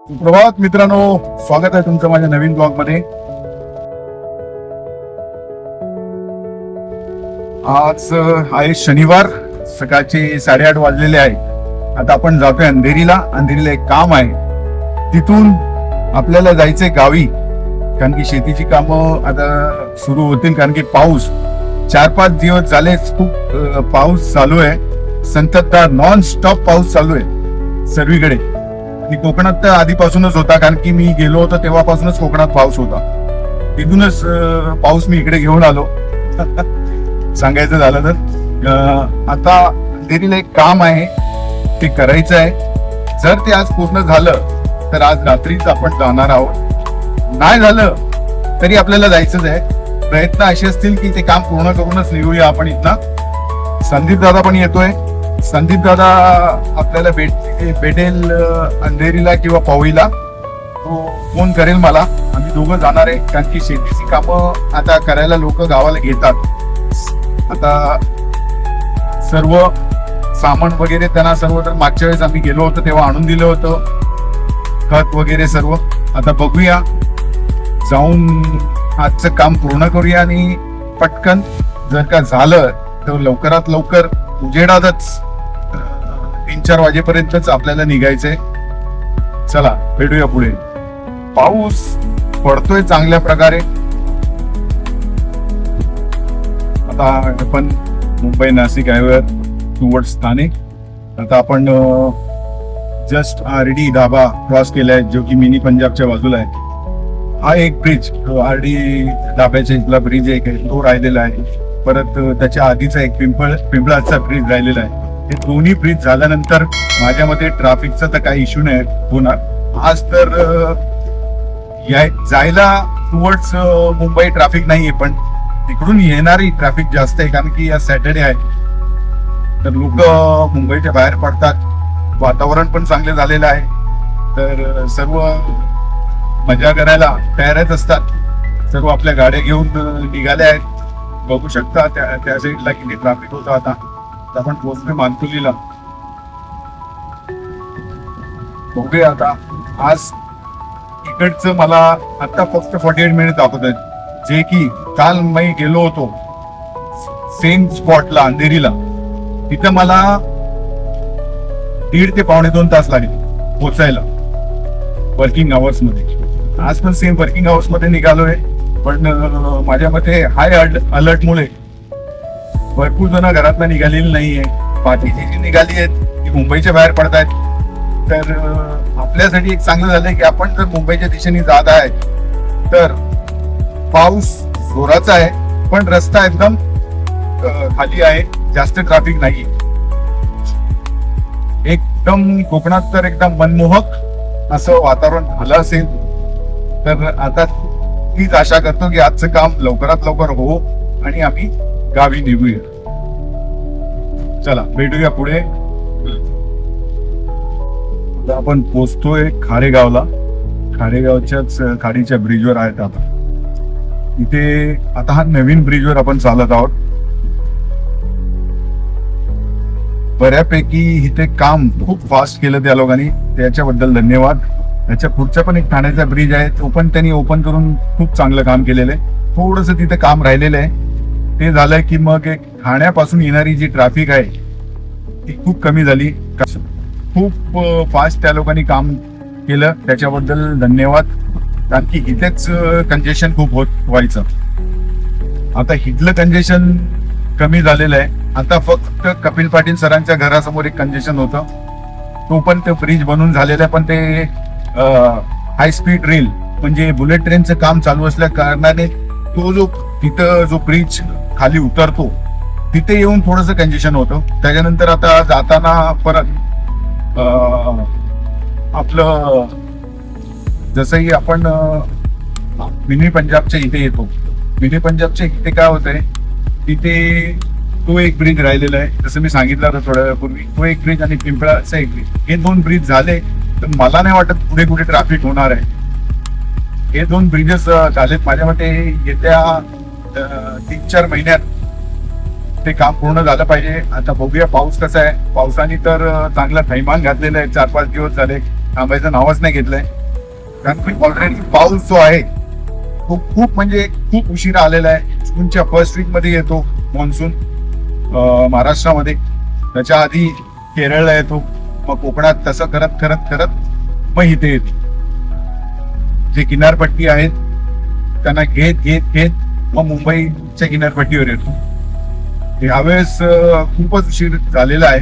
सुप्रभात मित्रांनो, स्वागत आहे तुमचं माझ्या नवीन ब्लॉग मध्ये. आज आहे शनिवार, सकाळचे 8:30 वाजलेले आहे. आता आपण जातोय अंधेरीला. अंधेरीला एक काम आहे, तिथून आपल्याला जायचंय गावी, कारण की शेतीची कामं आता सुरू होतील. कारण की पाऊस 4-5 दिवस झाले, खूप पाऊस चालू आहे, संततधार नॉन स्टॉप पाऊस चालू आहे सर्वीकडे. आणि कोकणात तर आधीपासूनच होता, कारण की मी गेलो होतो तेव्हापासूनच कोकणात पाऊस होता. तिथूनच पाऊस मी इकडे घेऊन आलो. सांगायचं झालं तर आता अंधेरीला एक काम आहे, ते करायचं आहे. जर ते आज पूर्ण झालं तर आज रात्रीच आपण जाणार आहोत. नाही झालं तरी आपल्याला जायचंच आहे. प्रयत्न असे असतील की ते काम पूर्ण करूनच निघूया आपण इथनं. संदीप दादा पण येतोय. संदीप दादा आपल्याला भेटेल अंधेरीला किंवा पवईला. तो फोन करेल मला. आम्ही दोघं जाणार आहे, कारण की शेतीची कामं आता करायला लोक गावाला घेतात. आता सर्व सामान वगैरे त्यांना सर्व, तर मागच्या वेळेस आम्ही गेलो होतो तेव्हा आणून दिलं होतं, खत वगैरे सर्व. आता बघूया, जाऊन आजचं काम पूर्ण करूया आणि पटकन जर का झालं तर लवकरात लवकर उजेडातच 3-4 वाजेपर्यंतच आपल्याला निघायचंय. चला भेटूया पुढे. पाऊस पडतोय चांगल्या प्रकारे. आता आपण मुंबई नाशिक हायवेवर टुवर्ड्स ठाणे. आता आपण जस्ट आरडी धाबा क्रॉस केलाय, जो की मिनी पंजाबच्या बाजूला आहे. हा एक ब्रिज, आरडी धाब्याच्या इथला ब्रिज एक आहे, तो राहिलेला आहे. परत त्याच्या आधीचा एक पिंपळाचा ब्रिज राहिलेला आहे. हे दोन्ही ब्रिज झाल्यानंतर माझ्या मते ट्रॅफिकचा तर काही इश्यू नाही होणार. आज तर जायला टुवर्ड्स मुंबई ट्रॅफिक नाहीये, पण तिकडून येणारी ट्रॅफिक जास्त आहे, कारण की आज सॅटर्डे आहे, तर लोक मुंबईच्या बाहेर पडतात. वातावरण पण चांगले झालेलं आहे, तर सर्व मजा करायला तयारच असतात. सर्व आपल्या गाड्या घेऊन निघाल्या आहेत. बघू शकता त्या साईडला किती ट्रॅफिक होतं. आता आपण पोहोचलोय मानकुलीला. बघूया आता. आज इकडचं मला आता फक्त 48 मिनिट दाखवत आहेत, जे की काल मी गेलो होतो सेम स्पॉटला अंधेरीला. तिथं मला 1.5 ते 2.25 तास लागले पोचायला वर्किंग आवर्स मध्ये. आज पण सेम वर्किंग आवर्स मध्ये निघालोय, पण माझ्या मते हाय अलर्ट मुळे भरपूर जण घरातनं निघालेली नाहीये. बाकीची जी निघाली आहेत ती मुंबईच्या बाहेर पडतायत. तर आपल्यासाठी एक चांगलं झालंय की आपण जर मुंबईच्या दिशेने जात आहे तर पाऊस जोराचा आहे, पण रस्ता एकदम खाली आहे, जास्त ट्रॅफिक नाही. एकदम कोकणात तर एकदम मनमोहक असं वातावरण झालं असेल. तर आता तीच आशा करतो की आजचं काम लवकरात लवकर हो आणि आम्ही गावी निघूया. चला भेटूया पुढे. आता आपण पोचतोय खारेगावला. खारेगावच्याच खाडीच्या ब्रिजवर आहेत आता. इथे आता हा नवीन ब्रिजवर आपण चालत आहोत. बऱ्यापैकी इथे काम खूप फास्ट केलं त्या लोकांनी, त्याच्याबद्दल धन्यवाद. त्याच्या पुढचा पण एक ठाण्याचा ब्रिज आहे, तो पण त्यांनी ओपन करून खूप चांगलं काम केलेलं आहे. थोडस तिथे काम राहिलेलं आहे. ते झालंय की मग एक ठाण्यापासून येणारी जी ट्रॅफिक आहे ती खूप कमी झाली. खूप फास्ट त्या लोकांनी काम केलं, त्याच्याबद्दल धन्यवाद. कारण की इथेच कंजेशन खूप व्हायचं. आता इथलं कंजेशन कमी झालेलं आहे. आता फक्त कपिल पाटील सरांच्या घरासमोर एक कंजेशन होतं, तो पण ते ब्रिज बनून झालेलं आहे. पण ते हाय स्पीड रेल म्हणजे बुलेट ट्रेनचं काम चालू असल्या कारणाने तो जो तिथं जो ब्रिज खाली उतरतो तिथे येऊन थोडंसं कंजेशन होतं. त्याच्यानंतर आता जाताना परत आपलं जसंही आपण मिनी पंजाबच्या इथे येतो, मिनी पंजाबच्या इथे काय होतंय, तिथे तो एक ब्रिज राहिलेला आहे, जसं मी सांगितलं होतं थोड्या वेळापूर्वी. तो एक ब्रिज आणि पिंपळाचा एक ब्रिज, हे 2 ब्रिज झाले तर मला नाही वाटत पुढे कुठे ट्रॅफिक होणार आहे. हे 2 ब्रिजेस झालेत. माझ्या मते येत्या 3-4 महिन्यात ते काम पूर्ण झालं पाहिजे. आता बघूया पाऊस कसा आहे. पावसाने तर चांगला थैमान घातलेला आहे. 4-5 दिवस झाले थांबायचं नावच नाही घेतलंय. कारण की ऑलरेडी पाऊस जो आहे तो खूप म्हणजे खूप उशिरा आलेला आहे. जूनच्या फर्स्ट वीक मध्ये येतो मान्सून महाराष्ट्रामध्ये. त्याच्या आधी केरळला येतो, मग कोकणात, तसं करत करत करत मग इथे येते. जे किनारपट्टी आहेत त्यांना घेत घेत घेत मग मुंबईच्या किनारपट्टीवर येतो. यावेळेस खूपच उशीर झालेला आहे.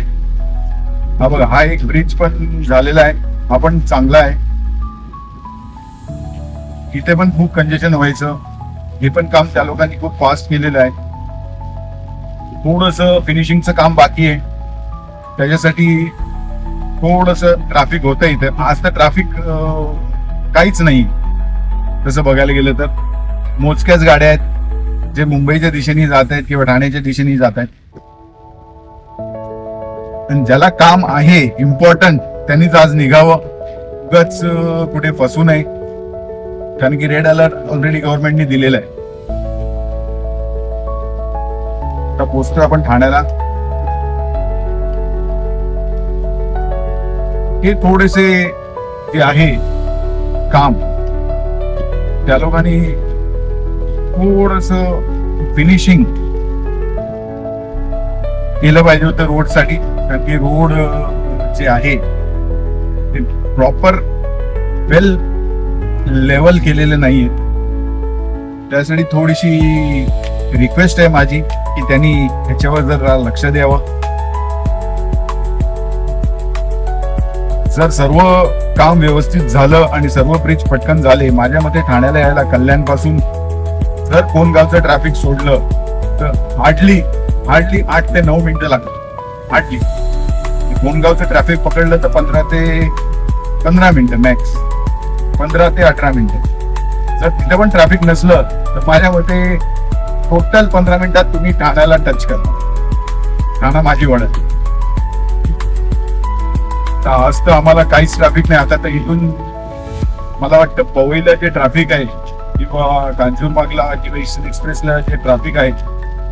हा बघा, हा एक ब्रिज पण झालेला आहे, हा पण चांगला आहे. इथे पण खूप कंजेशन व्हायचं, हे पण काम त्या लोकांनी खूप फास्ट केलेलं आहे. थोडस फिनिशिंगचं काम बाकी आहे, त्याच्यासाठी थोडस ट्रॅफिक होतं इथे. आज तर ट्रॅफिक काहीच नाही तसं बघायला गेलं तर. मोजक्याच गाड्या आहेत जे मुंबईच्या दिशेने जात आहेत किंवा ठाण्याच्या दिशेने जात आहेत. आणि ज्याला काम आहे इम्पॉर्टंट त्यांनीच आज निघावं, उगाच कुठे फसू नये. कारण की रेड अलर्ट ऑलरेडी गव्हर्नमेंटने दिलेला आहे. आता पोहोचतोय आपण ठाण्याला. हे थोडेसे जे आहे काम त्या लोकांनी थोडस फिनिशिंग केलं पाहिजे होतं रोड साठी. कारण की रोड जे आहे ते प्रॉपर वेल लेवल केलेले नाहीये. त्यासाठी थोडीशी रिक्वेस्ट आहे माझी की त्यांनी ह्याच्यावर जरा लक्ष द्यावं. जर सर्व काम व्यवस्थित झालं आणि सर्व ब्रिज पटकन झाले, माझ्या मते ठाण्याला यायला कल्याण पासून जर कोणगावचं ट्रॅफिक सोडलं तर हार्डली 8 ते 9 मिनिटं लागतात. हार्डली कोणगावचं ट्रॅफिक पकडलं तर 15 ते 15 मिनिटं मॅक्स, 15 ते 18 मिनिटं. जर तिथं पण ट्रॅफिक नसलं तर माझ्या मते टोटल 15 मिनिटात तुम्ही ठाण्याला टच करता. ठाणा माझी वडत. आज तर आम्हाला काहीच ट्रॅफिक नाही. आता तर इथून मला वाटतं पवईला जे ट्रॅफिक आहे किंवा कांजूरबागला किंवा ईस्टर्न एक्सप्रेसला जे ट्रॅफिक आहे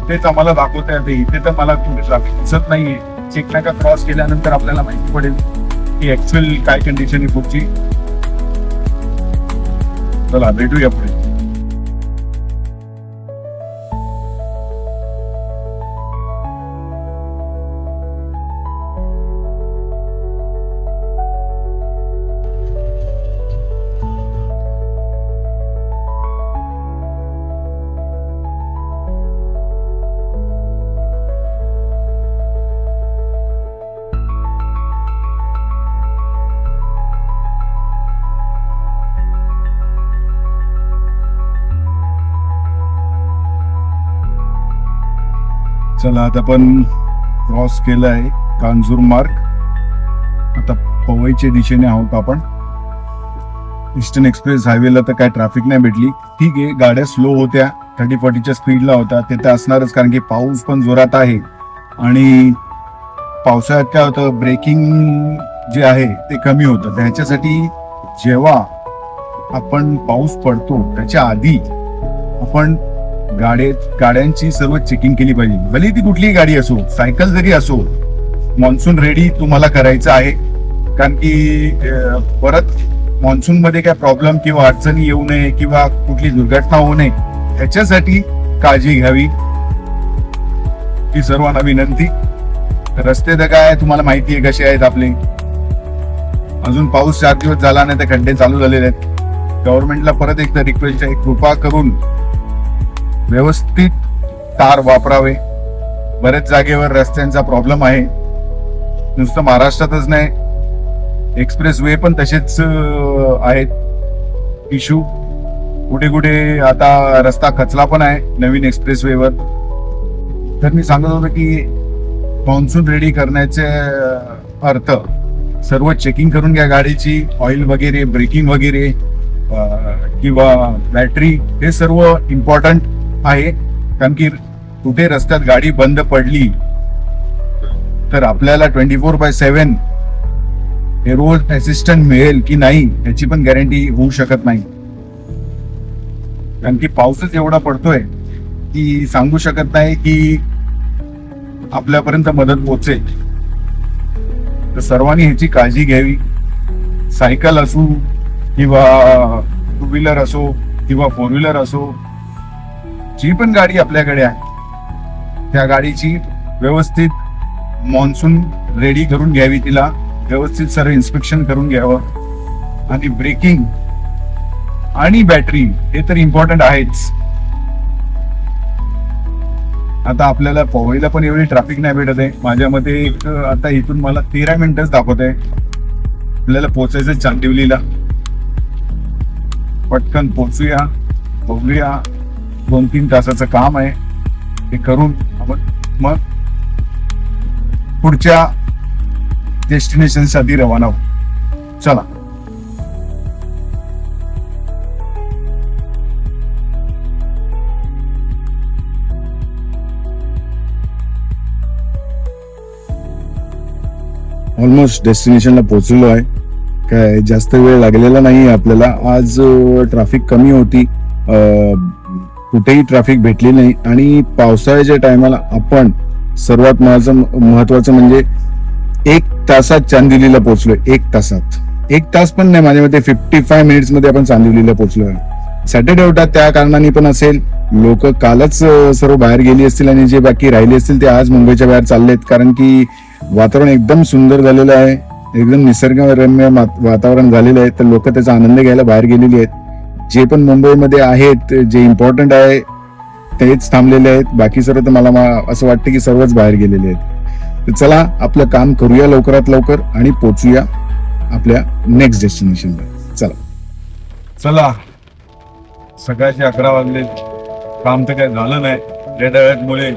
तेच आम्हाला दाखवता येते. इथे तर मला कुठे ट्रॅफिक दिसत नाहीये. चेकनाका क्रॉस केल्यानंतर आपल्याला माहिती पडेल की ऍक्च्युअल काय कंडिशन आहे पुढची. चला भेटूया पुढे. चला आता आपण क्रॉस केलं आहे कांजूर मार्ग. आता पवईच्या दिशेने आहोत आपण. ईस्टर्न एक्सप्रेस हायवेला तर काय ट्रॅफिक नाही भेटली. ठीक आहे, गाड्या स्लो होत्या, 30-40च्या स्पीडला होत्या. ते तर असणारच कारण की पाऊस पण जोरात आहे. आणि पावसाळ्यात काय होतं, ब्रेकिंग जे आहे ते कमी होतं. त्याच्यासाठी जेव्हा आपण पाऊस पडतो त्याच्या आधी आपण गाड्यांची सर्व चेकिंग केली पाहिजे. भले ती कुठलीही गाडी असो, सायकल जरी असो, मान्सून रेडी तुम्हाला करायचं आहे. कारण की परत मान्सून मध्ये काय प्रॉब्लेम किंवा अडचणी येऊ नये किंवा कुठली दुर्घटना होऊ नये ह्याच्यासाठी काळजी घ्यावी ही सर्वांना विनंती. रस्ते तर काय तुम्हाला माहिती आहे कसे आहेत आपले. अजून पाऊस 4 दिवस झाला नाही तर खड्डे चालू झालेले आहेत. गव्हर्नमेंटला परत एकदा रिक्वेस्ट आहे, कृपा करून व्यवस्थित तार वापरावे. बरेच जागेवर रस्त्यांचा प्रॉब्लेम आहे. नुसतं महाराष्ट्रातच नाही, एक्सप्रेस वे पण तसेच आहेत इश्यू. कुठे कुठे आता रस्ता खचला पण आहे नवीन एक्सप्रेस वेवर. तर मी सांगत होतो की मान्सून रेडी करण्याचे अर्थ सर्व चेकिंग करून घ्या गाडीची. ऑइल वगैरे, ब्रेकिंग वगैरे किंवा बॅटरी, हे सर्व इम्पॉर्टंट आहे. कारण की कुठे रस्त्यात गाडी बंद पडली तर आपल्याला 24/7 हे रोज असिस्टंट मिळेल की नाही याची पण गॅरंटी होऊ शकत नाही. कारण की पाऊसच एवढा पडतोय की सांगू शकत नाही की आपल्यापर्यंत मदत पोहोचेल. तर सर्वांनी ह्याची काळजी घ्यावी. सायकल असो किंवा टू व्हीलर असो किंवा फोर व्हीलर असो, जी पण गाडी आपल्याकडे आहे त्या गाडीची व्यवस्थित मॉन्सून रेडी करून घ्यावी, तिला व्यवस्थित सर्व इन्स्पेक्शन करून घ्यावं. आणि ब्रेकिंग आणि बॅटरी हे तर इम्पॉर्टंट आहेच. आता आपल्याला पोहळीला पण एवढी ट्रॅफिक नाही भेटत आहे. माझ्या मते आता इथून मला 13 मिनिटच दाखवत आहे. आपल्याला पोचायचं चांदिवलीला. पटकन पोचूया, बघूया. 2-3 तासाचं काम आहे, ते करून आपण मग पुढच्या डेस्टिनेशन साठी रवाना होऊ. चला. ऑलमोस्ट डेस्टिनेशनला पोहोचलो आहे. काय जास्त वेळ लागलेला नाही आपल्याला. आज ट्रॅफिक कमी होती, कुठेही ट्रॅफिक भेटली नाही. आणि पावसाळ्याच्या टायमाला आपण सर्वात महत्वाचं म्हणजे 1 तासात चांदिवलीला पोहोचलोय. 1 तासात, 1 तास पण नाही, माझ्या मते 55 मिनिट्स मध्ये आपण चांदिवलीला पोहोचलोय. सॅटर्डे होता त्या कारणाने पण असेल. लोक कालच सर्व बाहेर गेली असतील आणि जे बाकी राहिले असतील ते आज मुंबईच्या बाहेर चाललेत, कारण की वातावरण एकदम सुंदर झालेलं आहे, एकदम निसर्गरम्य वातावरण झालेलं आहे. तर लोक त्याचा आनंद घ्यायला बाहेर गेलेली आहेत. जे पण मुंबईमध्ये आहेत, जे इम्पॉर्टंट आहे तेच थांबलेले आहेत. बाकी सर्व तर मला असं वाटतं की सर्वच बाहेर गेलेले आहेत. तर चला आपलं काम करूया लवकरात लवकर आणि पोचूया आपल्या नेक्स्ट डेस्टिनेशनला. चला. सकाळचे 11 वाजले. काम तर काही झालं नाही. रेड अलर्ट मुळे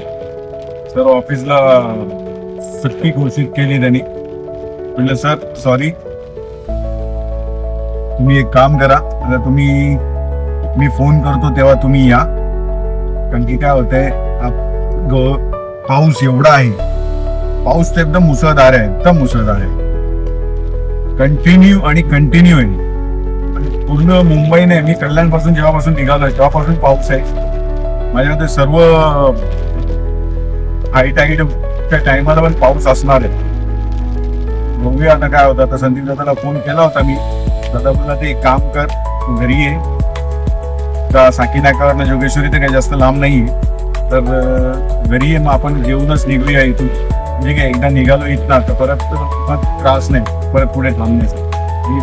सर्व ऑफिसला सुट्टी घोषित केली त्यांनी. म्हटलं सर सॉरी, तुम्ही एक काम करा, आता मी फोन करतो तेव्हा तुम्ही या. कारण की काय होतंय, पाऊस एवढा आहे, पाऊस तर एकदम मुसळधार आहे, एकदम मुसळधार आहे, कंटिन्यू आहे. पूर्ण मुंबईने, मी कल्याणपासून जेव्हापासून निघालोय तेव्हापासून पाऊस आहे. माझ्याकडे सर्व हाय टाईडच्या टायमाला पण पाऊस असणार आहे. बघूया आता काय होतं. आता संदीप दादाला फोन केला होता मी. दादा बोलला ते एक काम कर, तू घरी ये. तर साकी नाक्यावरनं जोगेश्वरी तर काही जास्त लांब नाहीये, तर घरी ये, मग आपण जेवूनच निघूया इथून. म्हणजे काय एकदा निघालो इथं तर परत त्रास नाही, परत पुढे थांबण्याचा.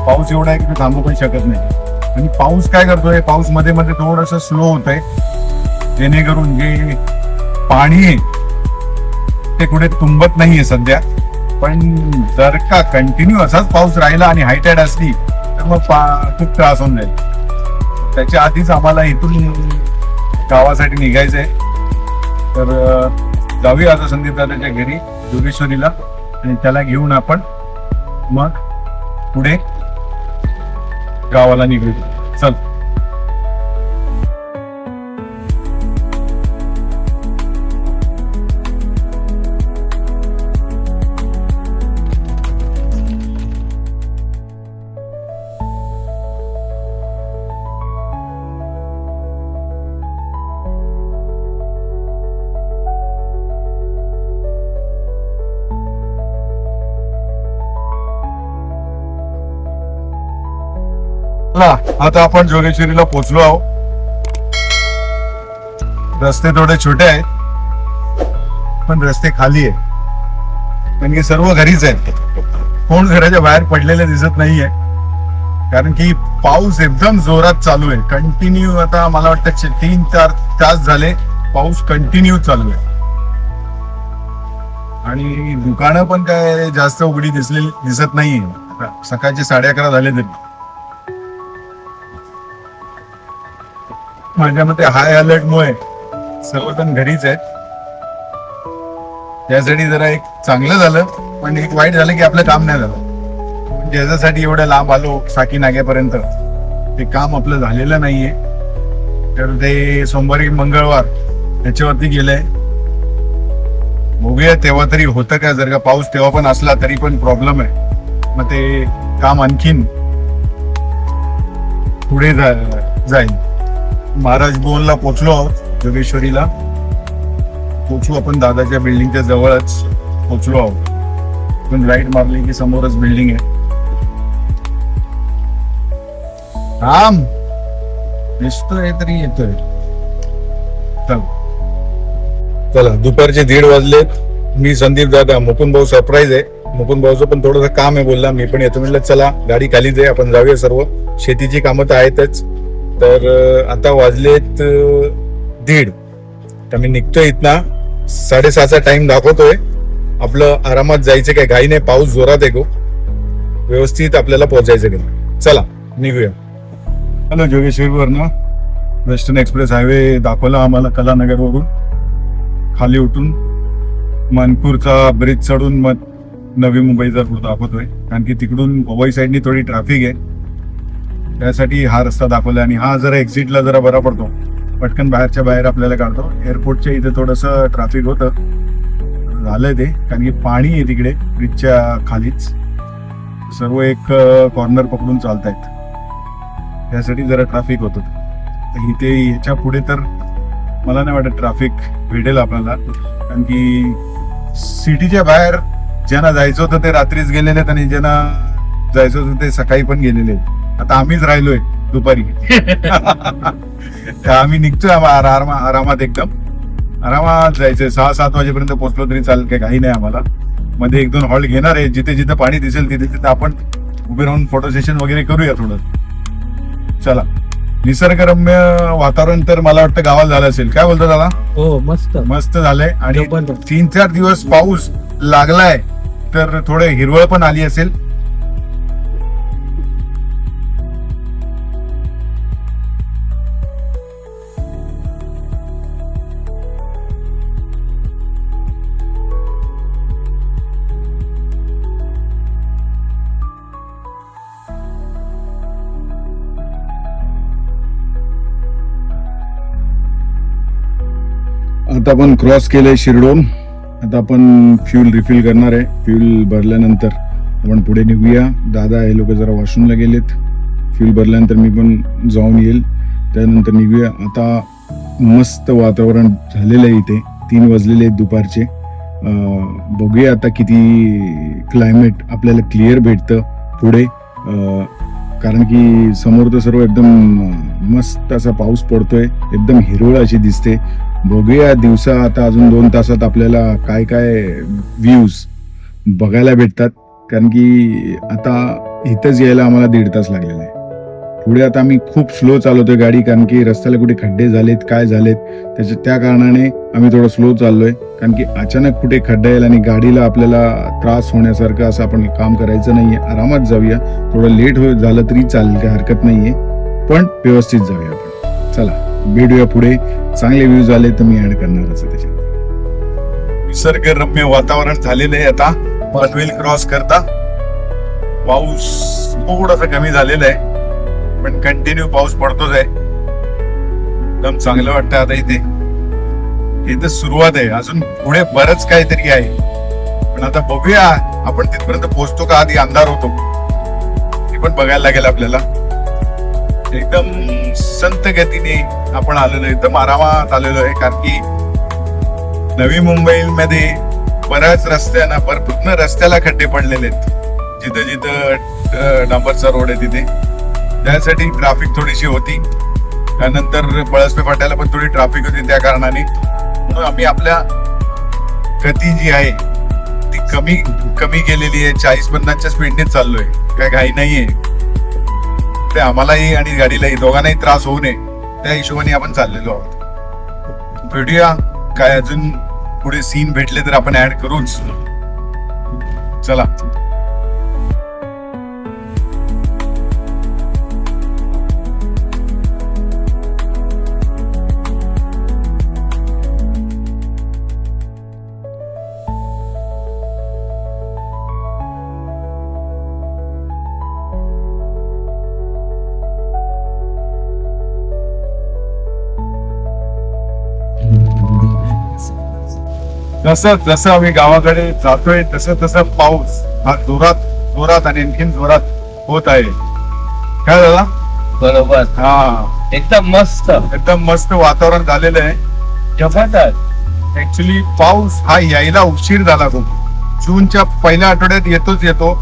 पाऊस एवढा आहे की थांबू पण शकत नाही. आणि पाऊस काय करतोय, पाऊस मध्ये मध्ये थोडंसं स्लो होत आहे, जेणेकरून जे पाणी आहे ते कुठे तुंबत नाहीये सध्या. पण जर का कंटिन्यू असाच पाऊस राहिला आणि हायटाईड असली तर मग खूप त्रास होऊन जाईल. त्याच्या आधीच आम्हाला इथून गावासाठी निघायचंय. तर जाऊया आता संदीप दादाच्या घरी जोगेश्वरीला आणि त्याला घेऊन आपण मग पुढे गावाला निघू. चल. आता आपण जोगेश्वरीला पोहोचलो आहोत. रस्ते थोडे छोटे आहेत पण रस्ते खाली आहे, कारण की सर्व घरीच आहेत. कोण घराच्या बाहेर पडलेले दिसत नाहीये, कारण की पाऊस एकदम जोरात चालू आहे. कंटिन्यू आता मला वाटतं 3-4 तास झाले पाऊस कंटिन्यू चालू आहे. आणि दुकानं पण काय जास्त उघडी दिसत नाहीये. सकाळचे 11:30 झाले तरी. माझ्या मते हाय अलर्ट मुळे सर्वजण घरीच आहेत. त्यासाठी जरा एक चांगलं झालं, पण एक वाईट झालं की आपलं काम नाही झालं. ज्याच्यासाठी एवढं लांब आलो साकी नाग्यापर्यंत, ते काम आपलं झालेलं नाहीये. तर ते सोमवारी मंगळवार त्याच्यावरती गेलंय. बघूया तेव्हा तरी होतं का. जर का पाऊस तेव्हा पण असला तरी पण प्रॉब्लेम आहे, मग ते काम आणखीन पुढे जाईल. महाराज भवनला पोहोचलो आहोत. जोगेश्वरीला पोहोचू आपण, दादाच्या बिल्डिंगच्या जवळच पोहोचलो आहोत. पण राईट मारली की समोरच बिल्डिंग आहे. थांब दिसतोय तरी येतोय. चला दुपारचे 1:30 वाजलेत. मी संदीप दादा, मुकुंद भाऊ सरप्राईज आहे. मुकुंद भाऊचं पण थोडंसं काम आहे, बोलला मी पण येतो. म्हटलं चला गाडी खालीच आहे, आपण जाऊया. सर्व शेतीची कामं तर आहेतच. तर आता वाजलेत 1:30. तर मी निघतोय इथना. 6:30चा टाइम दाखवतोय. आपलं आरामात जायचं, काय घाई नाही. पाऊस जोरात आहे गो, व्यवस्थित आपल्याला पोहोचायचं का. चला निघूया. हॅलो, जोगेश्वरीवरनं वेस्टर्न एक्सप्रेस हायवे दाखवला आम्हाला. कलानगरवरून खाली उठून मानपूरचा ब्रिज चढून मग नवी मुंबईचा रूट दाखवतोय. कारण की तिकडून पवई साईडनी थोडी ट्रॅफिक आहे, त्यासाठी हा रस्ता दाखवला. आणि हा जरा एक्झिटला जरा बरा पडतो, पटकन बाहेरच्या बाहेर आपल्याला काढतो. एअरपोर्टच्या इथे थोडंसं ट्रॅफिक होतं, झालंय ते, कारण की पाणी आहे तिकडे ब्रिजच्या खालीच. सर्व एक कॉर्नर पकडून चालतायत, त्यासाठी जरा ट्रॅफिक होतं. इथे याच्या पुढे तर मला नाही वाटत ट्रॅफिक भेटेल आपल्याला, कारण की सिटीच्या बाहेर ज्यांना जायचं होतं ते रात्रीच गेलेले आहेत, आणि ज्यांना जायचं होतं ते सकाळी पण गेलेले आहेत. आता आम्हीच राहिलोय दुपारी. आम्ही निघतोय आरामात, एकदम आरामात जायचंय. 6-7 वाजेपर्यंत पोहोचलो तरी चालेल, काही घाई नाही आम्हाला. मध्ये 1-2 हॉल्ट घेणार आहे, जिथे जिथे पाणी दिसेल तिथे तिथे आपण उभे राहून फोटो सेशन वगैरे करूया थोडं. चला, निसर्गरम्य वातावरण तर मला वाटतं गावाला झालं असेल. काय बोलतो दादा? हो, मस्त मस्त झालंय. आणि 3-4 दिवस पाऊस लागलाय, तर थोडे हिरवळ पण आली असेल. आता आपण क्रॉस केलंय शिरडोन. आता आपण फ्यूल रिफिल करणार आहे. फ्यूल भरल्यानंतर आपण पुढे निघूया. दादा हे लोक जरा वॉशरूमला गेलेत. फ्यूल भरल्यानंतर मी पण जाऊन येईल, त्यानंतर निघूया. आता मस्त वातावरण झालेलं आहे इथे. 3 वाजलेले आहेत दुपारचे. बघूया आता किती क्लायमेट आपल्याला क्लिअर भेटतं पुढे, कारण की समोर तर सर्व एकदम मस्त असा पाऊस पडतोय, एकदम हिरवळ अशी दिसते. बघूया दिवसा आता अजून 2 तासात आपल्याला काय काय व्ह्यूज बघायला भेटतात, कारण की आता इथंच यायला आम्हाला 1.5 तास लागलेला आहे. पुढे आता आम्ही खूप स्लो चालवतोय गाडी, कारण की रस्त्याला कुठे खड्डे झालेत, काय झालेत, त्या कारणाने आम्ही थोडं स्लो चाललोय. कारण की अचानक कुठे खड्डा येईल आणि गाडीला आपल्याला त्रास होण्यासारखं असं आपण काम करायचं नाहीये. आरामात जाऊया. थोडं लेट झालं तरी चालेल, काही हरकत नाहीये, पण व्यवस्थित जाऊया आपण. चला भेटूया पुढे. चांगले व्ह्यूज आले तर मी ऍड करणारच आहे त्याच्यात. निसर्गरम्य वातावरण झालेलं आहे. आता पनवेल क्रॉस करता पाऊस थोडासा कमी झालेला आहे, पण कंटिन्यू पाऊस पडतोच आहे. एकदम चांगलं वाटतं आता इथे सुरुवात आहे. अजून पुढे बरंच काहीतरी आहे, पण आता बघूया आपण तिथपर्यंत पोहोचतो का. आधी अंधार होतो, ते पण बघायला लागेल आपल्याला. एकदम संत गतीने आपण आलेलो, एकदम आरामात आलेलो आहे. कारण की नवी मुंबईमध्ये बऱ्याच पूर्ण रस्त्याला खड्डे पडलेले आहेत, जिथं जिथं डांबरचा रोड आहे तिथे. त्यासाठी ट्रॅफिक थोडीशी होती. त्यानंतर पळसपे फाट्याला पण थोडी ट्रॅफिक होती, त्या कारणाने म्हणून आम्ही आपल्या गती जी आहे ती कमी केलेली आहे. 40-50च्या स्पीडने चाललोय, काय घाई नाहीये. ते आम्हालाही आणि गाडीलाही दोघांनाही त्रास होऊ नये त्या हिशोबाने आपण चाललेलो आहोत. भेटूया, काय अजून पुढे सीन भेटले तर आपण ऍड करूच. चला. जसं आम्ही गावाकडे जातोय तसं पाऊस हा जोरात आणि आणखीन जोरात होत आहे. काय झाला? बरोबर. हा, एकदम मस्त वातावरण झालेलं आहे. जबरदस्त. ऍक्च्युली पाऊस हा यायला उशीर झाला खूप. जूनच्या पहिल्या आठवड्यात येतो.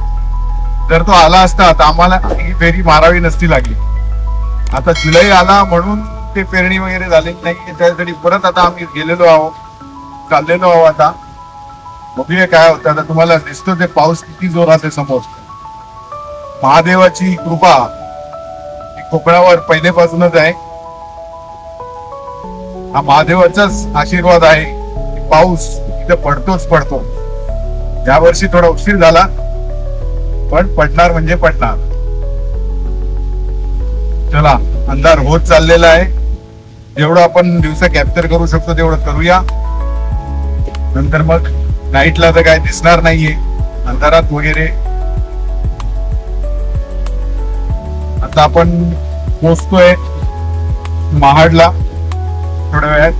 जर तो आला असता तर आम्हाला ही फेरी मारावी नसती लागली. आता जुलै आला म्हणून ते पेरणी वगैरे झालेली नाही, त्यासाठी परत आता आम्ही गेलेलो आहोत, चाललेलो आहोत. आता बघूया काय होतं. आता तुम्हाला दिसतो ते पाऊस किती जोरात आहे समोर. महादेवाची कृपा ही कोकणावर पहिलेपासूनच आहे. हा महादेवाचाच आशीर्वाद आहे की पाऊस इथे पडतोच पडतो. यावर्षी थोडा उशीर झाला, पण पडणार म्हणजे पडणार. चला, अंधार होत चाललेला आहे. जेवढं आपण दिवसा कॅप्चर करू शकतो तेवढं करूया. नंतर मग नाईटला तर काय दिसणार नाहीये अंधारात वगैरे. आता आपण पोचतोय महाडला थोड्या वेळात.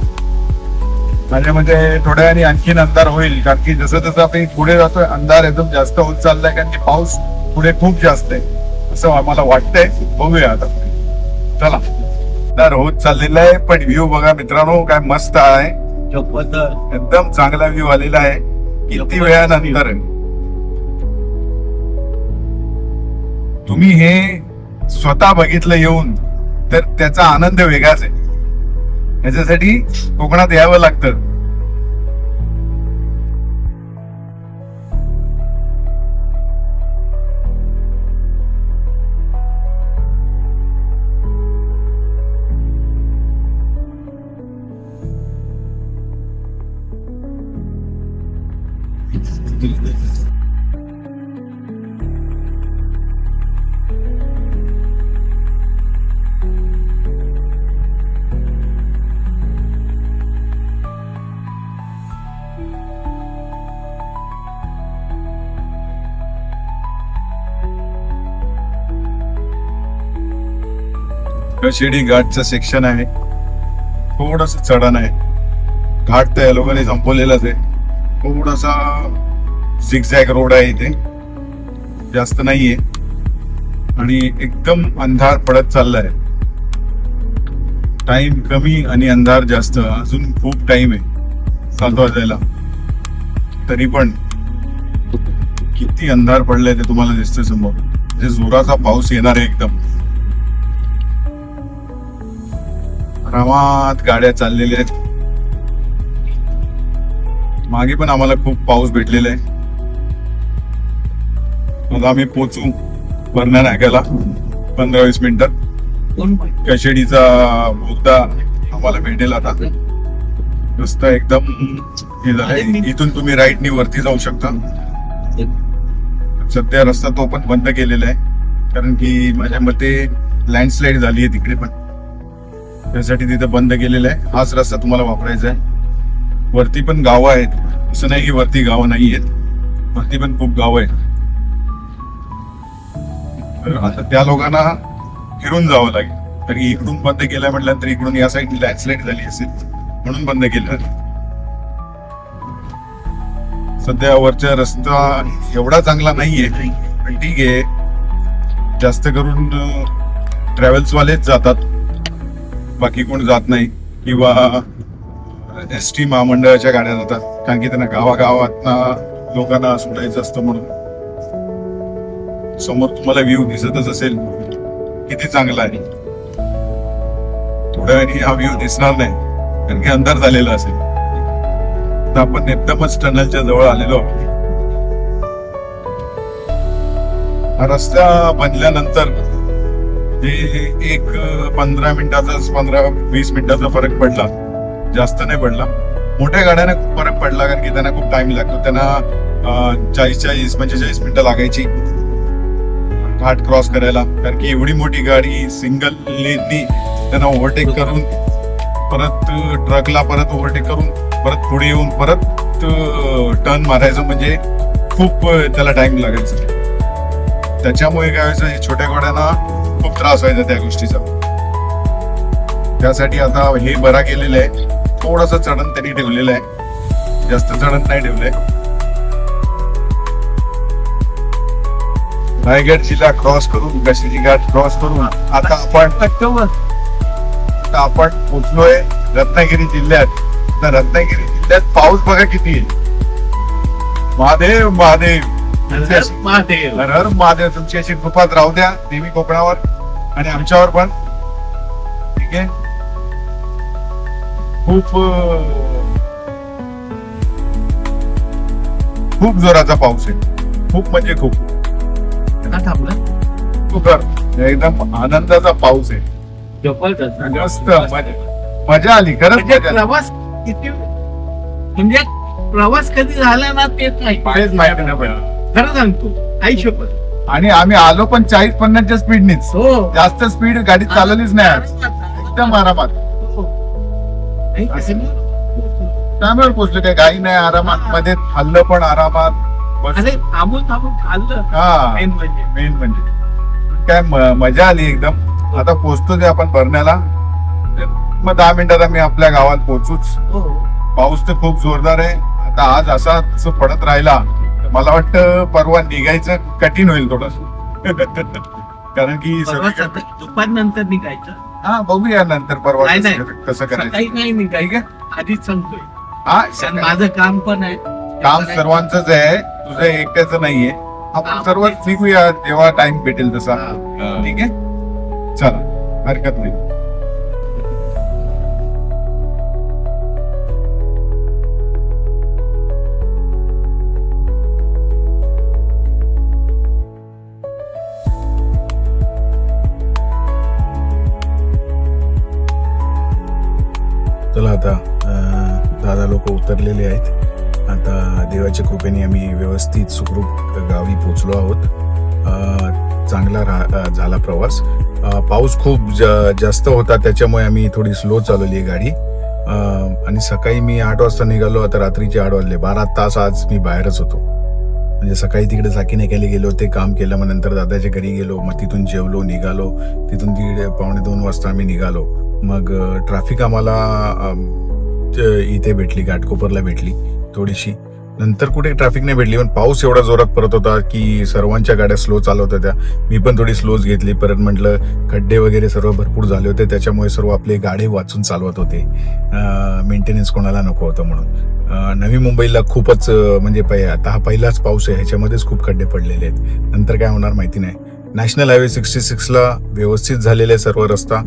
माझ्या मते थोड्या वेळाने आणखीन अंधार होईल, कारण की जसं जसं आपण पुढे जातोय अंधार एकदम जास्त होत चाललाय, कारण की पाऊस पुढे खूप जास्त आहे असं आम्हाला वाटतंय. बघूया आता. चला, अंधार होत चाललेला आहे, पण व्ह्यू बघा मित्रांनो, काय मस्त आहे. एकदम चांगला व्ह्यू आलेला आहे. किती वेळानंतर तुम्ही हे स्वतः बघितलं येऊन तर त्याचा आनंद वेगळाच आहे. याच्यासाठी कोकणात यावं लागतं. कशेडी घाटचं सेक्शन आहे, थोडस चढण आहे. घाट तर या लोकांनी संपवलेलाच आहे. थोडासा झिगझॅग रोड आहे इथे, जास्त नाहीये, आणि एकदम अंधार पडत चाललाय. टाइम कमी आणि अंधार जास्त. अजून खूप टाइम आहे 7 वाजायला, तरी पण किती अंधार पडलाय ते तुम्हाला दिसतंय समोर. म्हणजे जोराचा पाऊस येणार आहे एकदम. आरामात गाड्या चाललेल्या आहेत. मागे पण आम्हाला खूप पाऊस भेटलेला आहे. आता आम्ही पोचू बरण्या नाक्याला 15-20 मिनिटात. कशेडीचा बोगदा आम्हाला भेटेल. आता रस्ता एकदम हे झालाय. इथून तुम्ही राईटनी वरती जाऊ शकता. सध्या रस्ता तो पण बंद केलेला आहे, कारण की माझ्या मते लँडस्लाईड झाली आहे तिकडे पण, त्यासाठी तिथं बंद केलेलं आहे. हाच रस्ता तुम्हाला वापरायचा आहे. वरती पण गावं आहेत, असं नाही की वरती गावं नाही आहेत, वरती पण खूप गावं आहेत. तर आता त्या लोकांना फिरून जावं लागेल, तर इकडून बंद केलंय म्हटल्यानंतर इकडून या साईड लँडस्लाईड झाली असेल म्हणून बंद केलं. सध्या वरचा रस्ता एवढा चांगला नाहीये, पण ठीक आहे. जास्त करून ट्रॅव्हल्स वालेच जातात, बाकी कोण जात नाही. किंवा ST महामंडळाच्या गाड्या जातात, कारण की त्यांना गावागावात लोकांना सुटायचं असतं म्हणून. समोर तुम्हाला व्ह्यू दिसतच असेल किती चांगला आहे. थोड्या वेळाने हा व्ह्यू दिसणार नाही, कारण की अंधार झालेला असेल. तर आपण एकदमच टनलच्या जवळ आलेलो आहोत. हा रस्ता बनल्यानंतर एक 15 मिनिटाचाच 15-20 मिनिटाचा फरक पडला, जास्त नाही पडला. मोठ्या गाड्यांना खूप फरक पडला, कारण की त्यांना खूप टाइम लागतो. त्यांना 40-45 मिनिटं लागायची घाट क्रॉस करायला, कारण की एवढी मोठी गाडी सिंगल लेननी त्यांना ओव्हरटेक करून परत ट्रकला परत ओव्हरटेक करून परत पुढे येऊन परत टर्न मारायचं म्हणजे खूप त्याला टाइम लागायचा. त्याच्यामुळे काय व्हायचं, छोट्या गाड्यांना खूप त्रास व्हायचा त्या गोष्टीचा. त्यासाठी आता हे बरा केलेलं आहे. थोडस चढण त्यांनी ठेवलेलं आहे, जास्त चढण नाही ठेवलंय. रायगड जिल्हा क्रॉस करून कशेडी घाट क्रॉस करून आता आपण पोचलोय रत्नागिरी जिल्ह्यात. तर रत्नागिरी जिल्ह्यात पाऊस बघा किती आहे. महादेव महादेव हर हर महादेव. तुमची अशी कृपा राहू द्या नेहमी कोकणावर आणि आमच्यावर पण. ठीक आहे. खूप जोराचा पाऊस आहे. खूप म्हणजे खूप का थांबला? एकदम आनंदाचा पाऊस आहे. जबरदस्त. मस्त मजा आली खरंच. म्हणजे मजा आली. प्रवास किती म्हणजे प्रवास कधी झाला ना तेच नाही काहीच माहिती नाही पडलं. खरं सांगतो आई शपथ. आणि आम्ही आलो पण 40-50च्या स्पीडनीच. हो जास्त स्पीड गाडी चालवलीच नाही आज. एकदम आरामात टायमावर पोहोचलो. काय घाई नाही, आरामात. मध्ये खाल्लं पण आरामात. बस. अरे थांबून थांबून खाल्लं हा मेन म्हणजे. मेन म्हणजे काय मजा आली एकदम. आता पोहोचतो ते आपण भरण्याला. मग 10 मिनिटात आम्ही आपल्या गावात पोहोचूच. हो पाऊस तर खूप जोरदार आहे. आता आज असाच पडत राहिला तर मला वाटतं परवा निघायचं कठीण होईल थोडस. कारण की परवाच आता दुपारनंतर निघायचं. हा बघूया नंतर परवा नाही, नाही. कसं करायचं. सकाळी नाही निघायचं आधीच सांगतोय. हा कारण माझं काम पण आहे. काम सर्वांचंच आहे, तुझं एकट्याचं नाहीये. आपण सर्वच निघूया जेव्हा टाइम भेटेल तसा. हा. ठीक आहे, चला हरकत नाही. चला आता दादा लोक उतरलेले आहेत. आता देवाच्या कृपेने आम्ही व्यवस्थित सुखरूप गावी पोचलो आहोत. चांगला झाला प्रवास. पाऊस खूप जास्त होता त्याच्यामुळे आम्ही थोडी स्लो चालवली आहे गाडी. आणि सकाळी मी 8 वाजता निघालो. आता रात्रीचे 8 वाजले. 12 तास आज मी बाहेरच होतो. म्हणजे सकाळी तिकडे साकीनाक्याला गेलो, ते काम केलं. मग नंतर दादाच्या घरी गेलो, मग तिथून जेवलो, निघालो. तिथून 1:30-2 वाजता आम्ही निघालो. मग ट्रॅफिक आम्हाला इथे भेटली, घाटकोपरला भेटली थोडीशी. नंतर कुठे ट्रॅफिक नाही भेटली, पण पाऊस एवढा जोरात पडत होता की सर्वांच्या गाड्या स्लो चालवत होत्या. मी पण थोडी स्लोच घेतली. परत म्हटलं खड्डे वगैरे सर्व भरपूर झाले होते, त्याच्यामुळे सर्व आपले गाडे वाचून चालवत होते. मेंटेनन्स कोणाला नको होतं म्हणून. नवी मुंबईला खूपच म्हणजे आता हा पहिलाच पाऊस आहे, ह्याच्यामध्येच खूप खड्डे पडलेले आहेत. नंतर काय होणार माहिती नाही. नॅशनल हायवे 66ला व्यवस्थित झालेले सर्व रस्ता.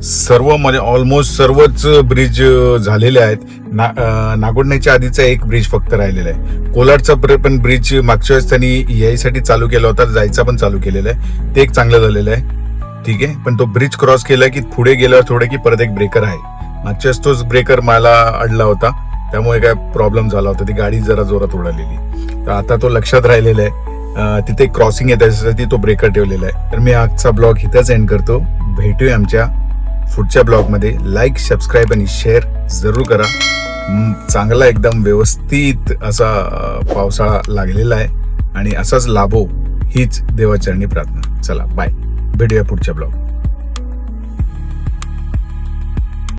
सर्व म्हणजे ऑलमोस्ट सर्वच ब्रिज झालेले आहेत. नागोडण्याच्या आधीचा एक ब्रिज फक्त राहिलेला आहे. कोलाडचा पण ब्रिज मागच्या वेळेस त्यांनी यायसाठी चालू केला होता, जायचा पण चालू केलेला आहे. ते एक चांगलं झालेलं आहे. ठीक आहे, पण तो ब्रिज क्रॉस केला की पुढे गेल्यावर थोडे की परत एक ब्रेकर आहे. मागच्या वेळेस तोच ब्रेकर मला अडला होता, त्यामुळे काय प्रॉब्लेम झाला होता. ती गाडी जरा जोरात उडालेली. तर आता तो लक्षात राहिलेला आहे. तिथे क्रॉसिंग आहे, त्याच्यासाठी तो ब्रेकर ठेवलेला आहे. तर मी आजचा ब्लॉग इथंच एंड करतो. भेटूया आमच्या पुढच्या ब्लॉगमध्ये. लाईक, सबस्क्राईब आणि शेअर जरूर करा. चांगला एकदम व्यवस्थित असा पावसाळा लागलेला आहे आणि असाच लाभो हीच देवाचरणी प्रार्थना. चला बाय, भेटूया पुढच्या ब्लॉग.